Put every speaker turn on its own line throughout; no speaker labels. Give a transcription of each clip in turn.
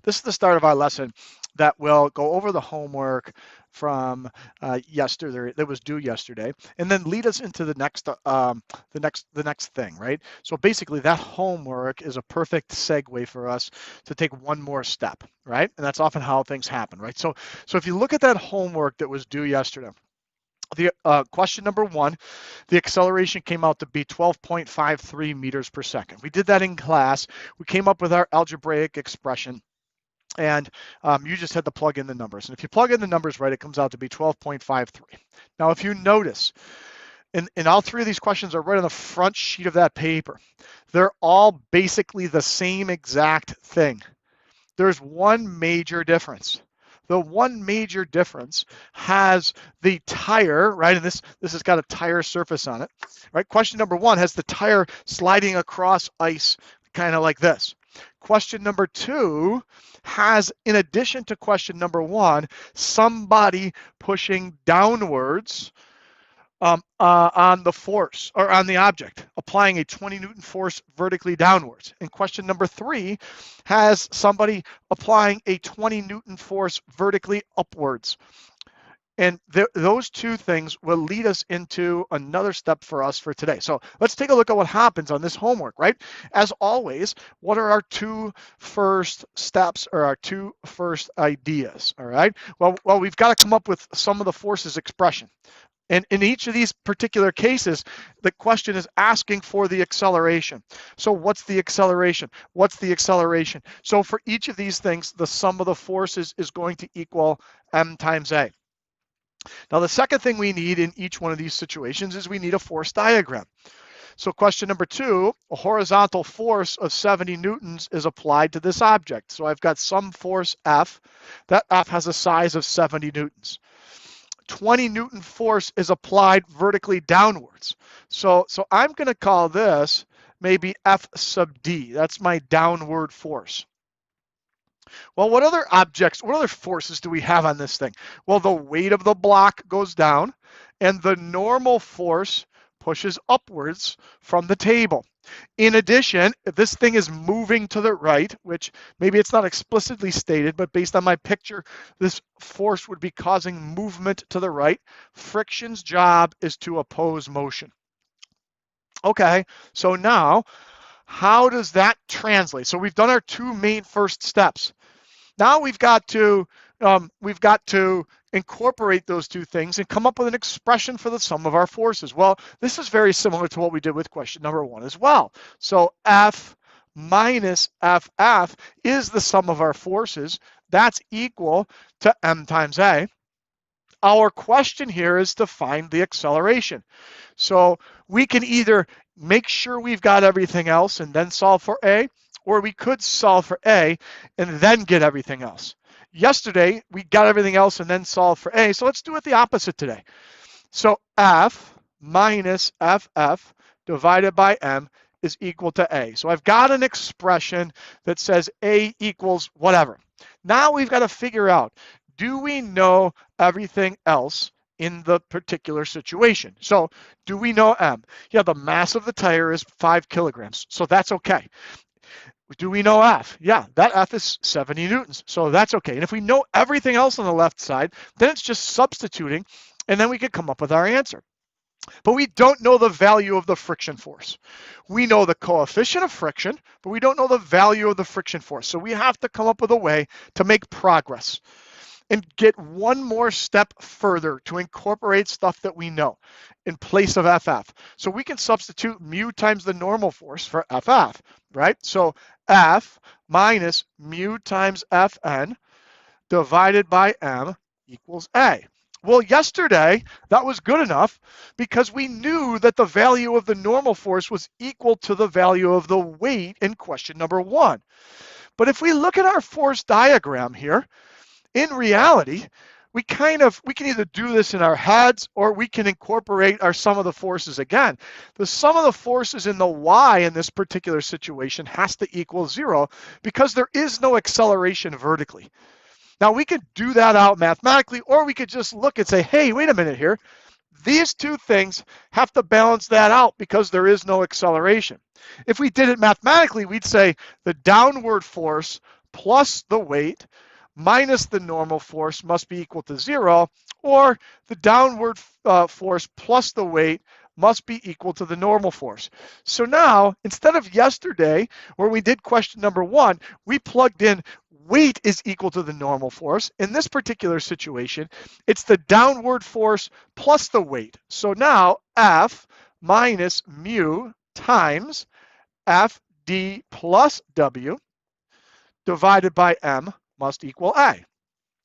This is the start of our lesson that will go over the homework from yesterday that was due yesterday, and then lead us into the next thing, right? So basically, that homework is a perfect segue for us to take one more step, right? And that's often how things happen, right? So if you look at that homework that was due yesterday, the question number one, the acceleration came out to be 12.53 meters per second. We did that in class. We came up with our algebraic expression, and you just had to plug in the numbers. And if you plug in the numbers right, it comes out to be 12.53. Now, if you notice, and all three of these questions are right on the front sheet of that paper. They're all basically the same exact thing. There's one major difference. The one major difference has the tire, right? And this has got a tire surface on it, right? Question number one has the tire sliding across ice, kind of like this. Question number two has, in addition to question number one, somebody pushing downwards on the force or on the object, applying a 20 Newton force vertically downwards. And question number three has somebody applying a 20 Newton force vertically upwards. And those two things will lead us into another step for us for today. So let's take a look at what happens on this homework, right? As always, what are our two first steps or our two first ideas, all right? Well, we've got to come up with some of the forces expression. And in each of these particular cases, the question is asking for the acceleration. So what's the acceleration? What's the acceleration? So for each of these things, the sum of the forces is going to equal m times a. Now, the second thing we need in each one of these situations is we need a force diagram. So question number two, a horizontal force of 70 newtons is applied to this object. So I've got some force F. That F has a size of 70 newtons. 20 Newton force is applied vertically downwards. So I'm going to call this maybe F sub D. That's my downward force. Well, what other forces do we have on this thing? Well, the weight of the block goes down, and the normal force pushes upwards from the table. In addition, if this thing is moving to the right, which maybe it's not explicitly stated, but based on my picture, this force would be causing movement to the right. Friction's job is to oppose motion. Okay, so now, how does that translate? So we've done our two main first steps. Now we've got to incorporate those two things and come up with an expression for the sum of our forces. Well, this is very similar to what we did with question number one as well. So F minus FF is the sum of our forces. That's equal to m times a. Our question here is to find the acceleration. So we can either make sure we've got everything else and then solve for a, or we could solve for a and then get everything else. Yesterday, we got everything else and then solved for a, so let's do it the opposite today. So F minus FF divided by m is equal to a. So I've got an expression that says a equals whatever. Now we've got to figure out, do we know everything else in the particular situation? So do we know m? Yeah, the mass of the tire is 5 kilograms, so that's okay. Do we know F? Yeah, that F is 70 newtons, so that's okay. And if we know everything else on the left side, then it's just substituting, and then we can come up with our answer. But we don't know the value of the friction force. We know the coefficient of friction, but we don't know the value of the friction force. So we have to come up with a way to make progress and get one more step further to incorporate stuff that we know in place of FF. So we can substitute mu times the normal force for FF, right? So F minus mu times Fn divided by m equals A. Well, yesterday, that was good enough because we knew that the value of the normal force was equal to the value of the weight in question number one. But if we look at our force diagram here, in reality, we can either do this in our heads or we can incorporate our sum of the forces again. The sum of the forces in the y in this particular situation has to equal 0 because there is no acceleration vertically. Now we could do that out mathematically, or we could just look and say, hey, wait a minute here. These two things have to balance that out because there is no acceleration. If we did it mathematically, we'd say the downward force plus the weight minus the normal force must be equal to 0, or the downward force plus the weight must be equal to the normal force. So now, instead of yesterday, where we did question number 1, we plugged in weight is equal to the normal force. In this particular situation, it's the downward force plus the weight. So now F minus mu times Fd plus W divided by M must equal A.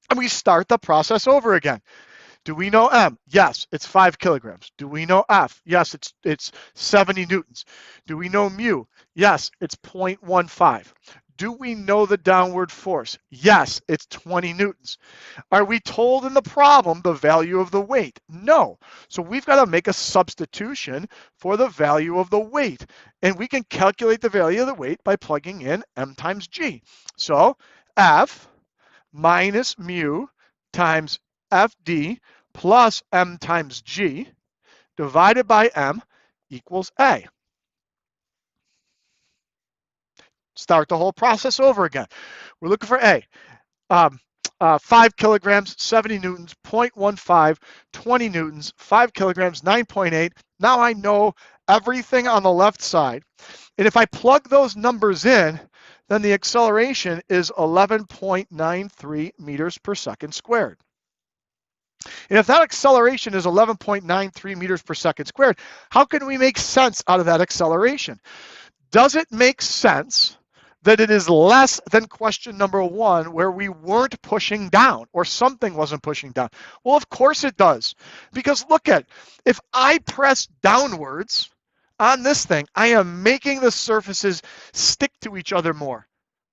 And we start the process over again. Do we know M? Yes, it's 5 kilograms. Do we know F? Yes, it's 70 newtons. Do we know mu? Yes, it's 0.15. Do we know the downward force? Yes, it's 20 newtons. Are we told in the problem the value of the weight? No. So we've got to make a substitution for the value of the weight. And we can calculate the value of the weight by plugging in M times G. So F minus mu times Fd plus M times G divided by M equals A. Start the whole process over again. We're looking for A. 5 kilograms, 70 newtons, 0.15, 20 newtons, 5 kilograms, 9.8. Now I know everything on the left side. And if I plug those numbers in, then the acceleration is 11.93 meters per second squared. And if that acceleration is 11.93 meters per second squared, how can we make sense out of that acceleration? Does it make sense that it is less than question number 1 where we weren't pushing down or something wasn't pushing down? Well, of course it does. Because look at, if I press downwards on this thing, I am making the surfaces stick to each other more.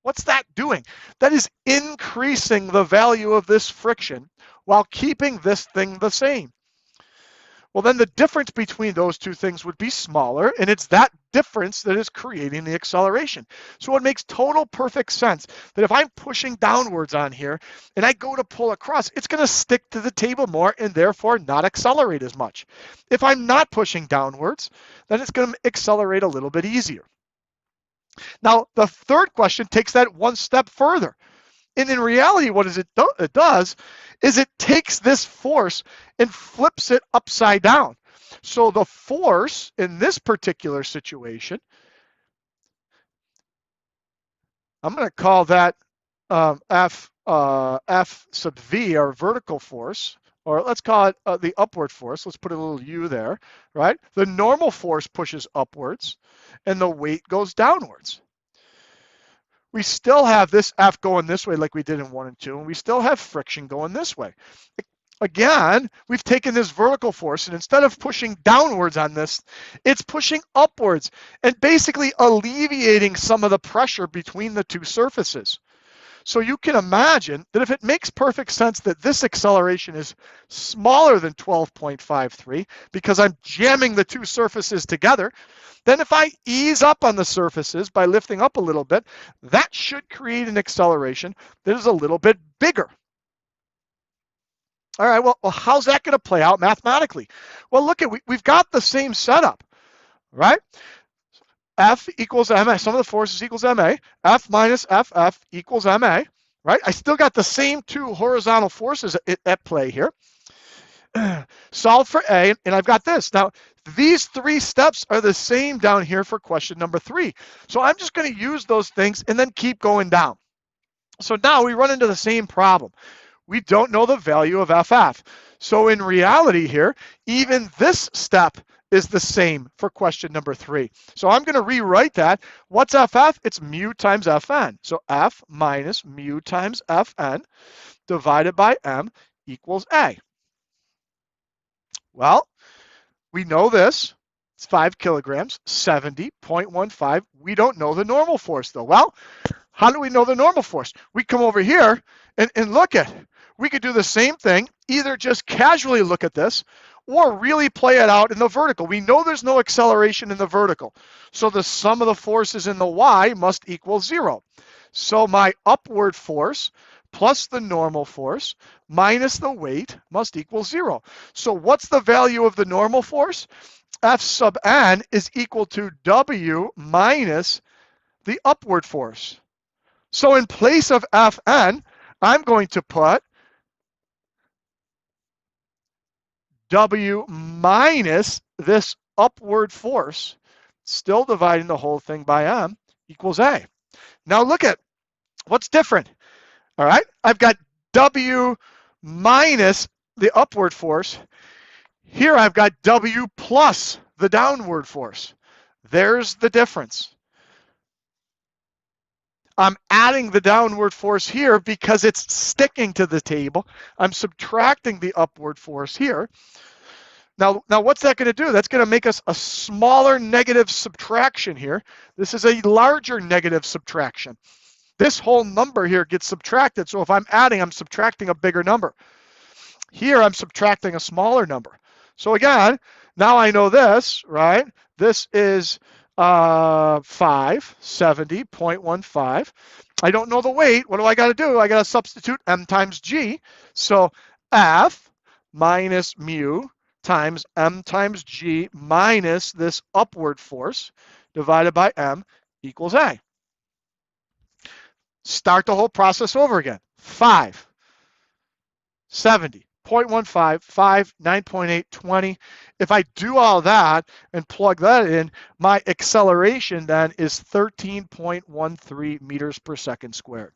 What's that doing? That is increasing the value of this friction while keeping this thing the same. Well, then the difference between those two things would be smaller, and it's that difference that is creating the acceleration. So it makes total perfect sense that if I'm pushing downwards on here and I go to pull across, it's going to stick to the table more and therefore not accelerate as much. If I'm not pushing downwards, then it's going to accelerate a little bit easier. Now, the third question takes that one step further. And in reality, what it does is it takes this force and flips it upside down. So the force in this particular situation, I'm going to call that F sub V, our vertical force, or let's call it the upward force. Let's put a little U there, right? The normal force pushes upwards and the weight goes downwards. We still have this F going this way like we did in 1 and 2, and we still have friction going this way. Again, we've taken this vertical force, and instead of pushing downwards on this, it's pushing upwards and basically alleviating some of the pressure between the two surfaces. So you can imagine that if it makes perfect sense that this acceleration is smaller than 12.53 because I'm jamming the two surfaces together, then if I ease up on the surfaces by lifting up a little bit, that should create an acceleration that is a little bit bigger. All right, well how's that going to play out mathematically? Well, look, we've got the same setup, right? F equals ma, sum of the forces equals ma, F minus FF equals ma, right? I still got the same two horizontal forces at play here. Solve for A, and I've got this. Now, these 3 steps are the same down here for question number 3. So I'm just going to use those things and then keep going down. So now we run into the same problem. We don't know the value of FF. So in reality here, even this step is the same for question number 3. So I'm going to rewrite that. What's FF? It's mu times Fn. So F minus mu times Fn divided by M equals A. Well, we know this. It's 5 kilograms, 70.15. We don't know the normal force though. Well, how do we know the normal force? We come over here and look at it. We could do the same thing, either just casually look at this or really play it out in the vertical. We know there's no acceleration in the vertical. So the sum of the forces in the Y must equal 0. So my upward force plus the normal force minus the weight must equal 0. So what's the value of the normal force? F sub n is equal to W minus the upward force. So in place of Fn, I'm going to put W minus this upward force, still dividing the whole thing by m, equals A. Now look at what's different. All right, I've got W minus the upward force. Here I've got W plus the downward force. There's the difference. I'm adding the downward force here because it's sticking to the table. I'm subtracting the upward force here. Now what's that going to do? That's going to make us a smaller negative subtraction here. This is a larger negative subtraction. This whole number here gets subtracted. So if I'm adding, I'm subtracting a bigger number. Here I'm subtracting a smaller number. So again, now I know this, right? This is 570.15. I don't know the weight. What do I got to do? I got to substitute m times g. So F minus mu times m times g minus this upward force divided by m equals A. Start the whole process over again. 570. 0.15, 5, 9.8, 20. If I do all that and plug that in, my acceleration then is 13.13 meters per second squared.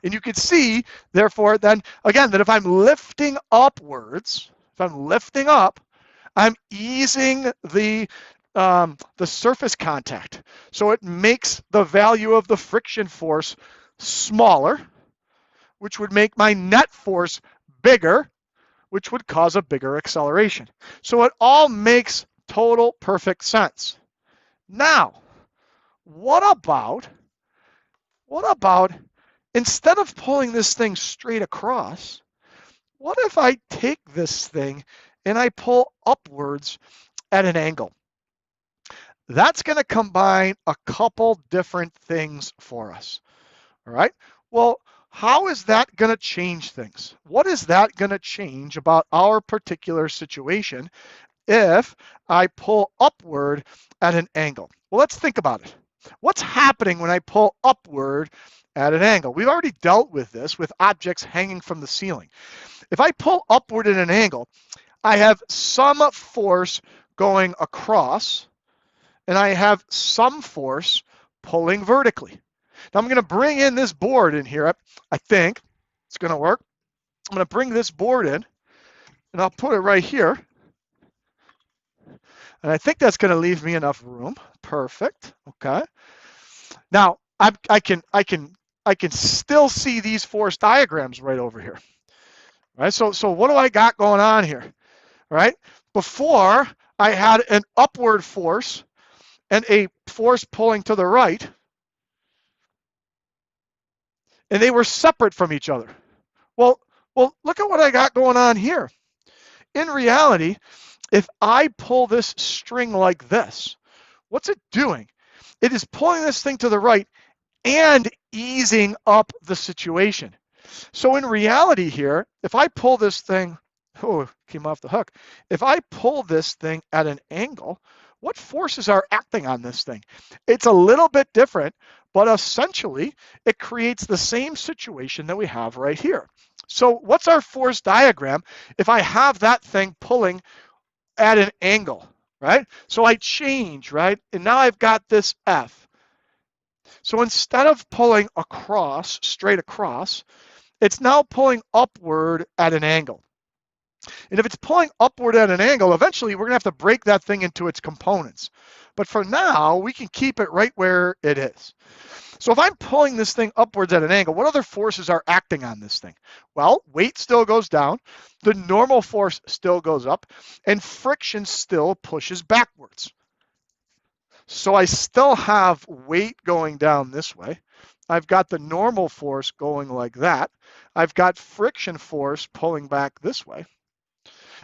And you can see, therefore, then again, that if I'm lifting upwards, if I'm lifting up, I'm easing the surface contact. So it makes the value of the friction force smaller, which would make my net force bigger, which would cause a bigger acceleration. So it all makes total perfect sense. Now, what about instead of pulling this thing straight across, what if I take this thing and I pull upwards at an angle? That's going to combine a couple different things for us. All right. Well, how is that going to change things? What is that going to change about our particular situation if I pull upward at an angle? Well, let's think about it. What's happening when I pull upward at an angle? We've already dealt with this with objects hanging from the ceiling. If I pull upward at an angle, I have some force going across, and I have some force pulling vertically. Now I'm going to bring in this board in here. I think it's going to work. I'm going to bring this board in, and I'll put it right here. And I think that's going to leave me enough room. Perfect. Okay. Now I can still see these force diagrams right over here. Right. So what do I got going on here? Right. Before I had an upward force and a force pulling to the right, and they were separate from each other. Well, look at what I got going on here. In reality, if I pull this string like this, what's it doing? It is pulling this thing to the right and easing up the situation. So in reality here, if I pull this thing, oh, came off the hook. If I pull this thing at an angle, what forces are acting on this thing? It's a little bit different, but essentially it creates the same situation that we have right here. So what's our force diagram if I have that thing pulling at an angle, right? So I change, right? And now I've got this F. So instead of pulling across, straight across, it's now pulling upward at an angle. And if it's pulling upward at an angle, eventually we're going to have to break that thing into its components. But for now, we can keep it right where it is. So if I'm pulling this thing upwards at an angle, what other forces are acting on this thing? Well, weight still goes down, the normal force still goes up, and friction still pushes backwards. So I still have weight going down this way. I've got the normal force going like that. I've got friction force pulling back this way.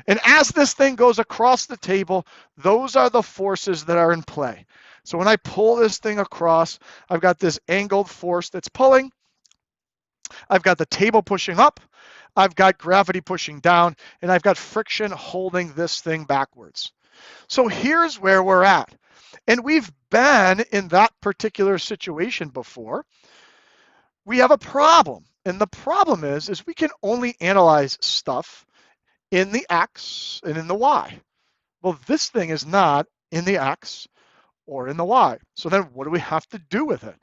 And as this thing goes across the table, those are the forces that are in play. So when I pull this thing across, I've got this angled force that's pulling. I've got the table pushing up, I've got gravity pushing down, and I've got friction holding this thing backwards. So here's where we're at. And we've been in that particular situation before. We have a problem. And the problem is we can only analyze stuff in the X and in the Y. Well, this thing is not in the X or in the Y. So then what do we have to do with it?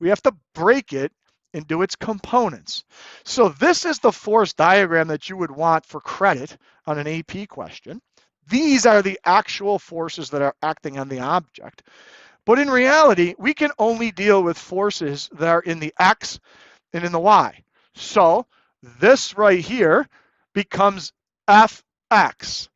We have to break it into its components. So this is the force diagram that you would want for credit on an AP question. These are the actual forces that are acting on the object. But in reality, we can only deal with forces that are in the X and in the Y. So this right here becomes Fx.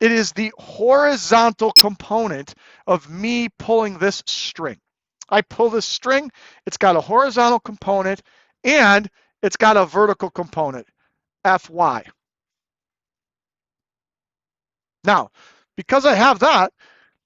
It is the horizontal component of me pulling this string. I pull this string, it's got a horizontal component and it's got a vertical component, Fy. Now, because I have that,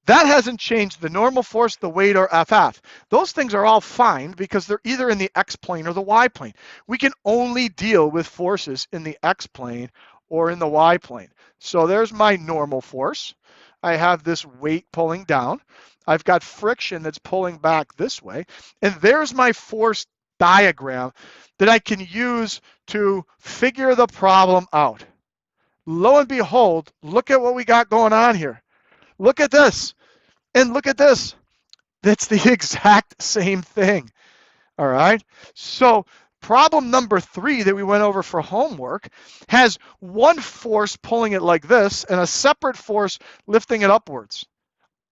that hasn't changed the normal force, the weight, or FF. Those things are all fine because they're either in the X plane or the Y plane. We can only deal with forces in the X plane or in the Y plane. So there's my normal force. I have this weight pulling down. I've got friction that's pulling back this way. And there's my force diagram that I can use to figure the problem out. Lo and behold, look at what we got going on here. Look at this, and look at this. That's the exact same thing, all right? So problem number 3 that we went over for homework has one force pulling it like this and a separate force lifting it upwards.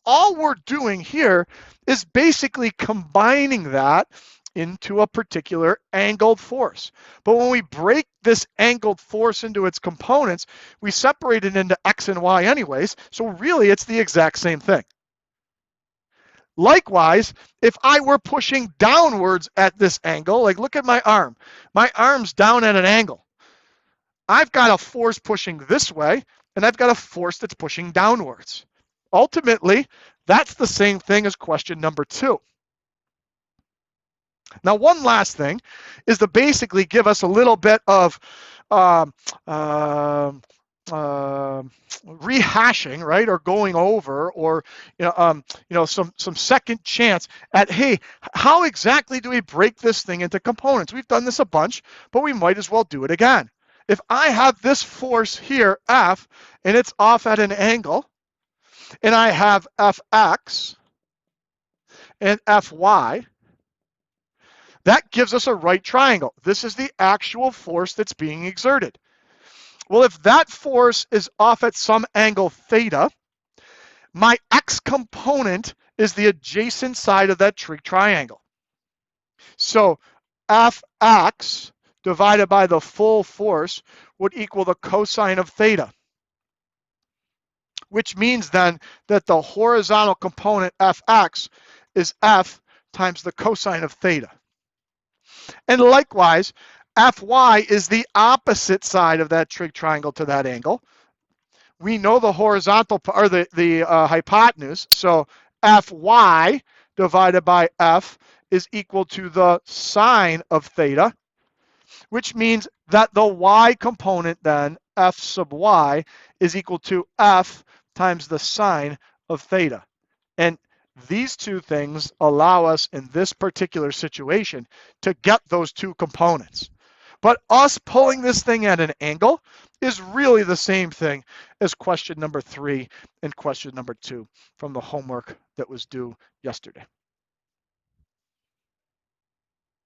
All we're doing here is basically combining that into a particular angled force. But when we break this angled force into its components, we separate it into X and Y anyways, so really it's the exact same thing. Likewise, if I were pushing downwards at this angle, like look at my arm. My arm's down at an angle. I've got a force pushing this way, and I've got a force that's pushing downwards. Ultimately, that's the same thing as question number 2. Now, one last thing is to basically give us a little bit of rehashing, right, or going over, or some second chance at, hey, how exactly do we break this thing into components? We've done this a bunch, but we might as well do it again. If I have this force here, F, and it's off at an angle, and I have Fx and Fy, that gives us a right triangle. This is the actual force that's being exerted. Well, if that force is off at some angle theta, my X component is the adjacent side of that trig triangle. So Fx divided by the full force would equal the cosine of theta, which means then that the horizontal component Fx is F times the cosine of theta. And likewise, Fy is the opposite side of that trig triangle to that angle. We know the horizontal, or the hypotenuse, so Fy divided by F is equal to the sine of theta, which means that the y component then, F sub y, is equal to F times the sine of theta. And these two things allow us in this particular situation to get those two components. But us pulling this thing at an angle is really the same thing as question number 3 and question number 2 from the homework that was due yesterday.